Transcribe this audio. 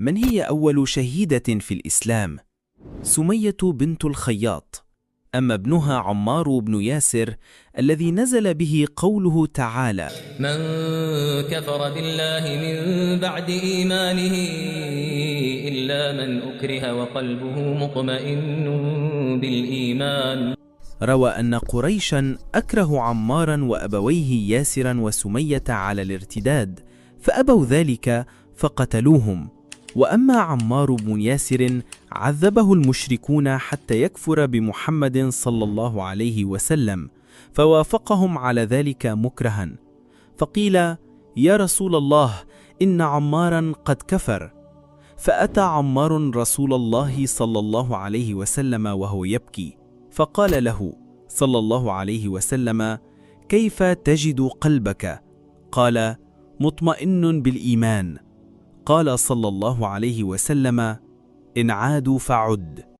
من هي أول شهيدة في الإسلام؟ سمية بنت الخياط، أما ابنها عمار بن ياسر الذي نزل به قوله تعالى: من كفر بالله من بعد إيمانه إلا من أكره وقلبه مطمئن بالإيمان. روى أن قريشا أكرهوا عمارا وأبويه ياسرا وسمية على الارتداد، فأبوا ذلك فقتلوهم. وأما عمار بن ياسر عذبه المشركون حتى يكفر بمحمد صلى الله عليه وسلم، فوافقهم على ذلك مكرها. فقيل: يا رسول الله، إن عمارا قد كفر. فأتى عمار رسول الله صلى الله عليه وسلم وهو يبكي، فقال له صلى الله عليه وسلم: كيف تجد قلبك؟ قال: مطمئن بالإيمان. قال صلى الله عليه وسلم: إن عادوا فعد.